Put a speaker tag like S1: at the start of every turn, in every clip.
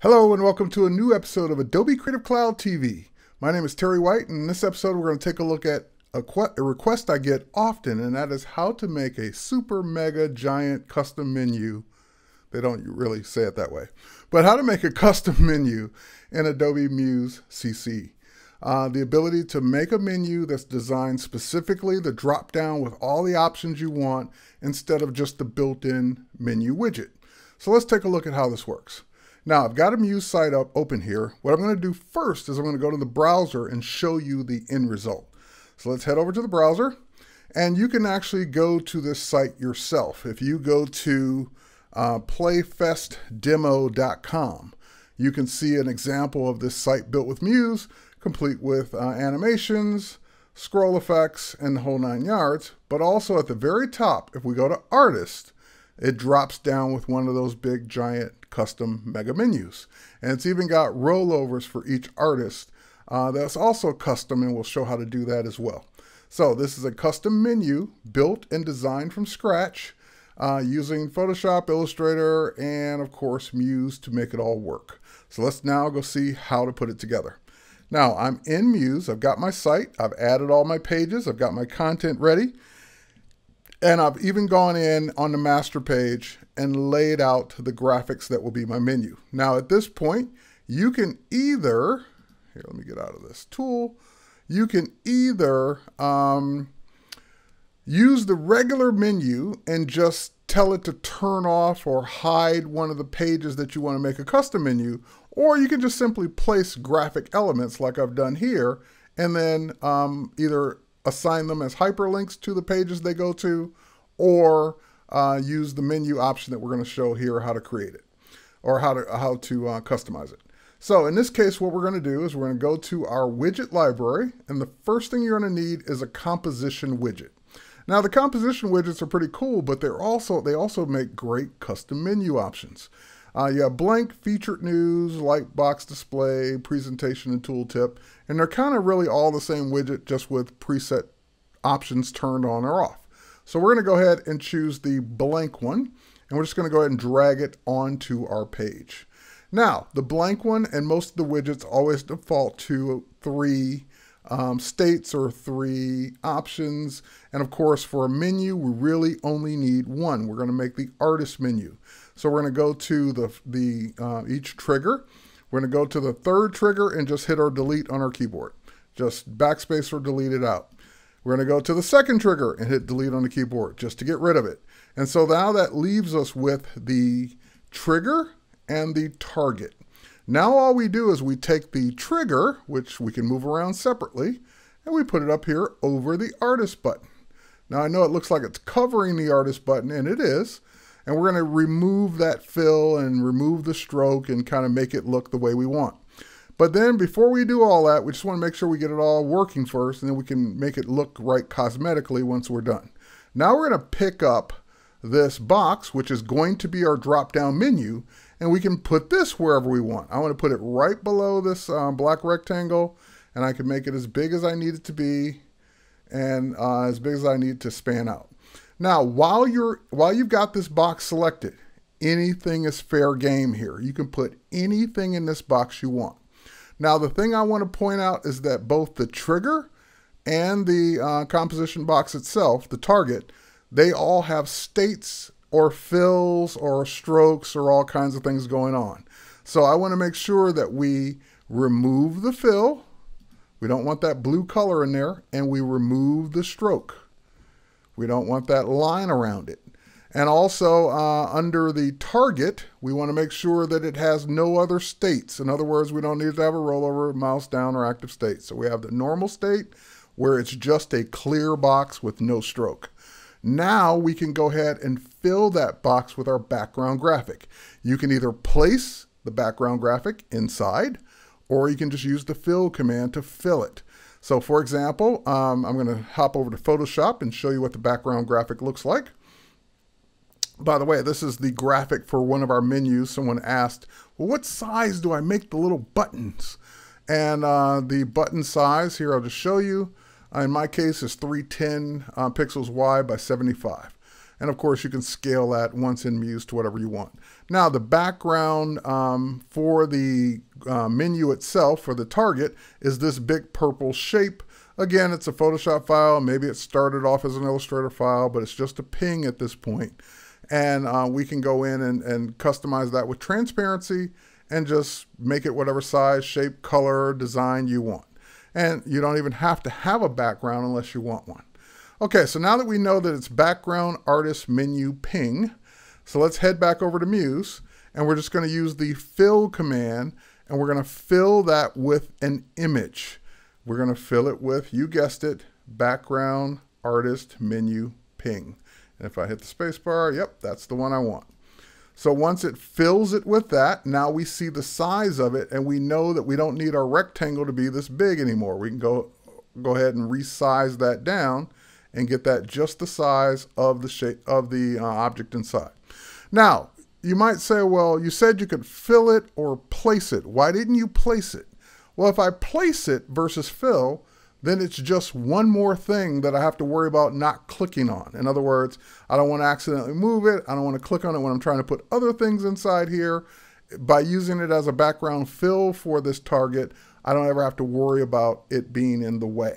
S1: Hello and welcome to a new episode of Adobe Creative Cloud TV. My name is Terry White, and in this episode we're going to take a look at a request I get often, and that is how to make a super mega giant custom menu. They don't really say it that way, but how to make a custom menu in Adobe Muse CC. The ability to make a menu that's designed specifically to drop down with all the options you want instead of just the built-in menu widget. So let's take a look at how this works. Now, I've got a Muse site open here. What I'm going to do first is I'm going to go to the browser and show you the end result. So let's head over to the browser, and you can actually go to this site yourself. If you go to playfestdemo.com, you can see an example of this site built with Muse, complete with animations, scroll effects, and the whole 9 yards. But also at the very top, if we go to Artist, it drops down with one of those big giant custom mega menus. And it's even got rollovers for each artist that's also custom, and we'll show how to do that as well. So this is a custom menu built and designed from scratch using Photoshop, Illustrator, and of course Muse to make it all work. So let's now go see how to put it together. Now I'm in Muse, I've got my site, I've added all my pages, I've got my content ready. And I've even gone in on the master page and laid out the graphics that will be my menu. Now at this point, you can either, here, let me get out of this tool. You can either use the regular menu and just tell it to turn off or hide one of the pages that you want to make a custom menu, or you can just simply place graphic elements like I've done here, and then either assign them as hyperlinks to the pages they go to, or use the menu option that we're going to show here how to create it, or how to customize it. So in this case, what we're going to do is we're going to go to our widget library, and the first thing you're going to need is a composition widget. Now the composition widgets are pretty cool, but they also make great custom menu options. You have blank, featured news, light box display, presentation, and tooltip, and they're kind of really all the same widget, just with preset options turned on or off. So we're going to go ahead and choose the blank one, and we're just going to go ahead and drag it onto our page. Now, the blank one and most of the widgets always default to 3 states or 3 options, and of course for a menu we really only need one. We're going to make the artist menu. So we're going to go to each trigger. We're going to go to the 3rd trigger and just hit or delete on our keyboard. Just backspace or delete it out. We're going to go to the 2nd trigger and hit delete on the keyboard just to get rid of it. And so now that leaves us with the trigger and the target. Now all we do is we take the trigger, which we can move around separately, and we put it up here over the artist button. Now I know it looks like it's covering the artist button, and it is. And we're going to remove that fill and remove the stroke and kind of make it look the way we want. But then before we do all that, we just want to make sure we get it all working first, and then we can make it look right cosmetically once we're done. Now we're going to pick up this box, which is going to be our drop-down menu, and we can put this wherever we want. I want to put it right below this black rectangle, and I can make it as big as I need it to be and as big as I need to span out. Now, while you've got this box selected, anything is fair game here. You can put anything in this box you want. Now, the thing I want to point out is that both the trigger and the composition box itself, the target, they all have states or fills or strokes or all kinds of things going on. So I want to make sure that we remove the fill. We don't want that blue color in there, and we remove the stroke. We don't want that line around it. And also under the target, we want to make sure that it has no other states. In other words, we don't need to have a rollover, mouse down, or active state. So we have the normal state where it's just a clear box with no stroke. Now we can go ahead and fill that box with our background graphic. You can either place the background graphic inside, or you can just use the fill command to fill it. So for example, I'm going to hop over to Photoshop and show you what the background graphic looks like. By the way, this is the graphic for one of our menus. Someone asked, well, what size do I make the little buttons? And the button size, here I'll just show you. In my case, is 310 pixels wide by 75. And of course, you can scale that once in Muse to whatever you want. Now, the background for the menu itself, for the target, is this big purple shape. Again, it's a Photoshop file. Maybe it started off as an Illustrator file, but it's just a ping at this point. And we can go in and customize that with transparency and just make it whatever size, shape, color, design you want. And you don't even have to have a background unless you want one. Okay, so now that we know that it's background artist menu ping, so let's head back over to Muse, and we're just going to use the fill command, and we're going to fill that with an image. We're going to fill it with, you guessed it, background artist menu ping. And if I hit the space bar, yep, that's the one I want. So once it fills it with that, now we see the size of it, and we know that we don't need our rectangle to be this big anymore. We can go ahead and resize that down and get that just the size of the shape of the object inside. Now, you might say, well, you said you could fill it or place it. Why didn't you place it? Well, if I place it versus fill, then it's just one more thing that I have to worry about not clicking on. In other words, I don't want to accidentally move it. I don't want to click on it when I'm trying to put other things inside here. By using it as a background fill for this target, I don't ever have to worry about it being in the way.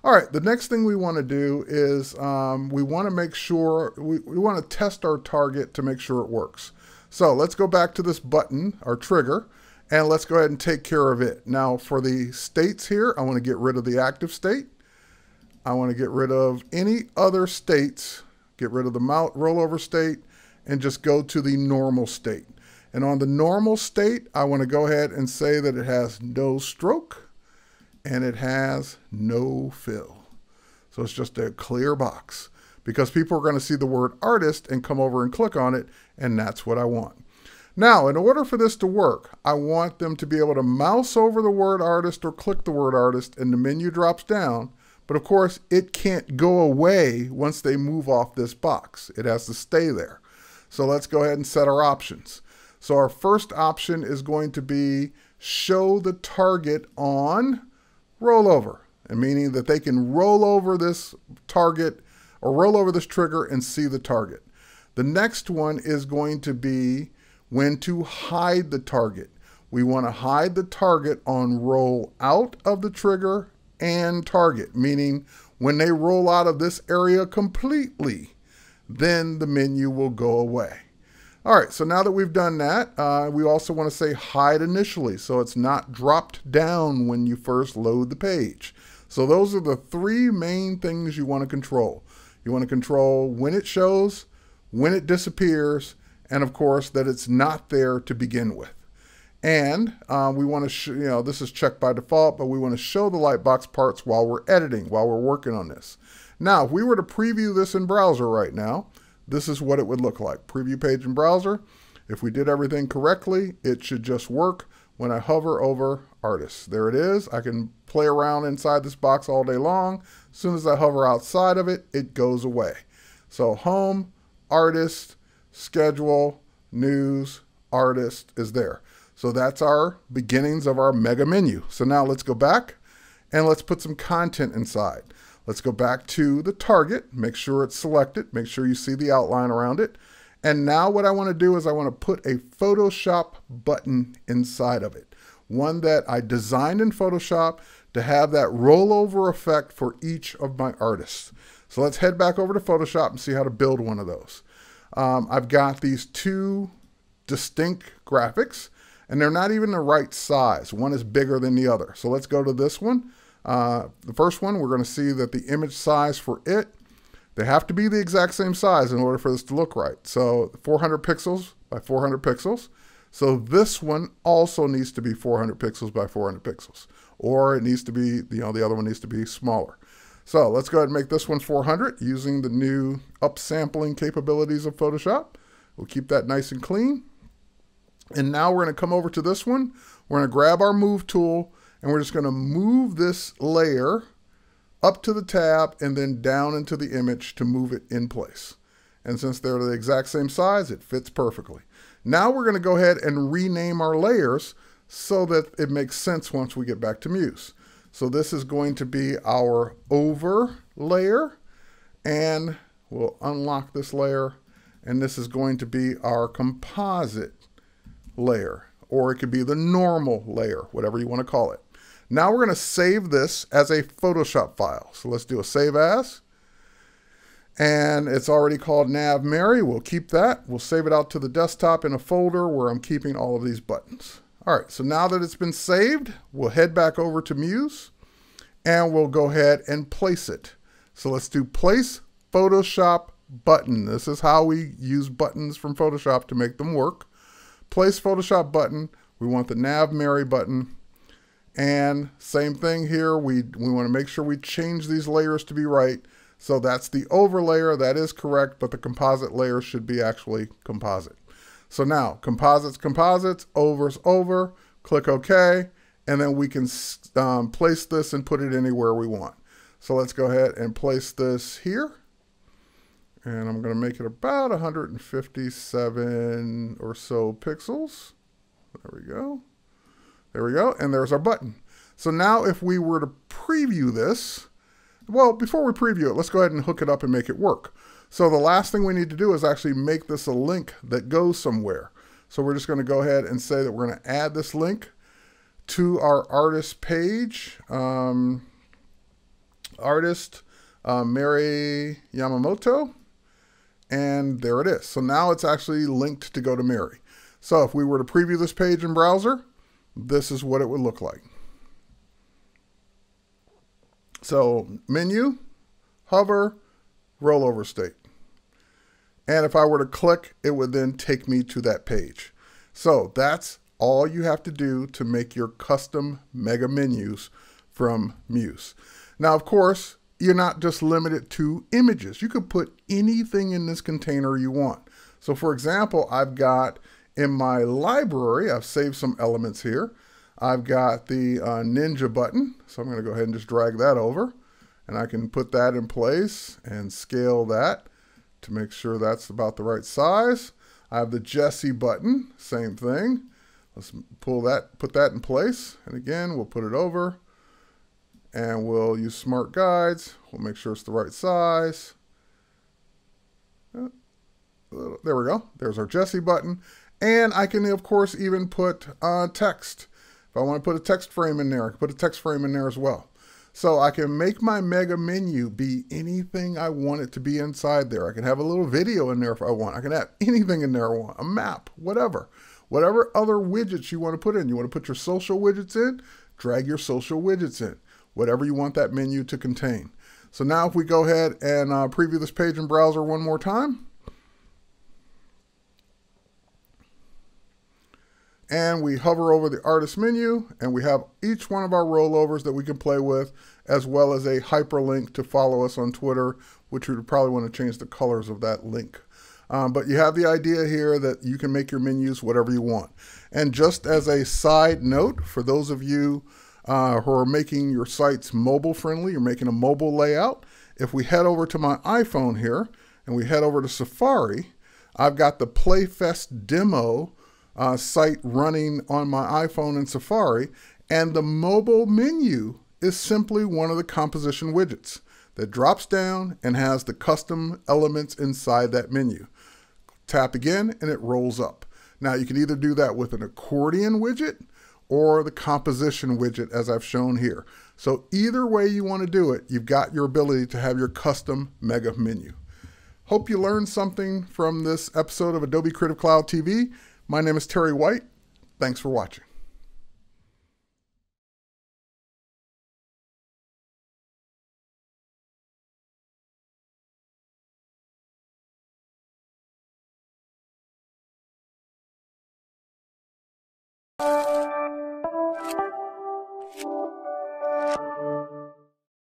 S1: All right, the next thing we want to do is we want to make sure, we want to test our target to make sure it works. So let's go back to this button, our trigger, and let's go ahead and take care of it. Now for the states here, I want to get rid of the active state. I want to get rid of any other states, get rid of the rollover state, and just go to the normal state. And on the normal state, I want to go ahead and say that it has no stroke, and it has no fill. So it's just a clear box because people are going to see the word artist and come over and click on it, and that's what I want. Now, in order for this to work, I want them to be able to mouse over the word artist or click the word artist and the menu drops down, but of course it can't go away once they move off this box. It has to stay there. So let's go ahead and set our options. So our first option is going to be show the target on rollover, and meaning that they can roll over this target or roll over this trigger and see the target. The next one is going to be when to hide the target. We want to hide the target on roll out of the trigger and target, meaning when they roll out of this area completely, then the menu will go away. All right, so now that we've done that, we also want to say hide initially, so it's not dropped down when you first load the page. So those are the three main things you want to control. You want to control when it shows, when it disappears, and of course that it's not there to begin with. And we want to, this is checked by default, but we want to show the lightbox parts while we're editing, while we're working on this. Now, if we were to preview this in browser right now, this is what it would look like. Preview page in browser. If we did everything correctly, it should just work when I hover over artists. There it is. I can play around inside this box all day long. As soon as I hover outside of it, it goes away. So home, artist, schedule, news, artist is there. So that's our beginnings of our mega menu. So now let's go back and let's put some content inside. Let's go back to the target, make sure it's selected, make sure you see the outline around it. And now what I want to do is I want to put a Photoshop button inside of it. One that I designed in Photoshop to have that rollover effect for each of my artists. So let's head back over to Photoshop and see how to build one of those. I've got these two distinct graphics, and they're not even the right size. One is bigger than the other. So let's go to this one. The first one, we're going to see that the image size for it, they have to be the exact same size in order for this to look right. So 400 pixels by 400 pixels. So this one also needs to be 400 pixels by 400 pixels. Or it needs to be, the other one needs to be smaller. So let's go ahead and make this one 400 using the new upsampling capabilities of Photoshop. We'll keep that nice and clean. And now we're going to come over to this one. We're going to grab our move tool and we're just going to move this layer up to the tab and then down into the image to move it in place. And since they're the exact same size, it fits perfectly. Now we're going to go ahead and rename our layers so that it makes sense once we get back to Muse. So this is going to be our over layer, and we'll unlock this layer, and this is going to be our composite layer, or it could be the normal layer, whatever you want to call it. Now we're going to save this as a Photoshop file. So let's do a save as. And it's already called Nav Mary. We'll keep that. We'll save it out to the desktop in a folder where I'm keeping all of these buttons. All right, so now that it's been saved, we'll head back over to Muse and we'll go ahead and place it. So let's do place Photoshop button. This is how we use buttons from Photoshop to make them work. Place Photoshop button. We want the Nav Mary button. And same thing here. We want to make sure we change these layers to be right. So that's the over layer, that is correct, but the composite layer should be actually composite. So now, composites, over's over, click OK, and then we can place this and put it anywhere we want. So let's go ahead and place this here. And I'm going to make it about 157 or so pixels. There we go. There we go, and there's our button. So now if we were to preview this, well, before we preview it, let's go ahead and hook it up and make it work. So the last thing we need to do is actually make this a link that goes somewhere. So we're just going to go ahead and say that we're going to add this link to our artist page, artist Mary Yamamoto, and there it is. So now it's actually linked to go to Mary. So if we were to preview this page in browser, this is what it would look like. So menu, hover, rollover state. And if I were to click, it would then take me to that page. So that's all you have to do to make your custom mega menus from Muse. Now, of course, you're not just limited to images. You could put anything in this container you want. So for example, I've got in my library, I've saved some elements here. I've got the ninja button, so I'm going to go ahead and just drag that over, and I can put that in place and scale that to make sure that's about the right size. I have the Jesse button, same thing. Let's pull that, put that in place, and again, we'll put it over, and we'll use smart guides. We'll make sure it's the right size. There we go. There's our Jesse button, and I can, of course, even put text. If I want to put a text frame in there, I can put a text frame in there as well. So I can make my mega menu be anything I want it to be inside there. I can have a little video in there if I want. I can have anything in there I want, a map, whatever. Whatever other widgets you want to put in. You want to put your social widgets in, drag your social widgets in. Whatever you want that menu to contain. So now if we go ahead and preview this page in browser one more time. And we hover over the artist menu, and we have each one of our rollovers that we can play with, as well as a hyperlink to follow us on Twitter, which you would probably want to change the colors of that link. But you have the idea here that you can make your menus whatever you want. And just as a side note, for those of you who are making your sites mobile friendly, you're making a mobile layout, if we head over to my iPhone here, and we head over to Safari, I've got the Playfest demo site running on my iPhone in Safari, and the mobile menu is simply one of the composition widgets that drops down and has the custom elements inside that menu. Tap again and it rolls up. Now you can either do that with an accordion widget or the composition widget as I've shown here. So either way you want to do it, you've got your ability to have your custom mega menu. Hope you learned something from this episode of Adobe Creative Cloud TV. My name is Terry White. Thanks for watching.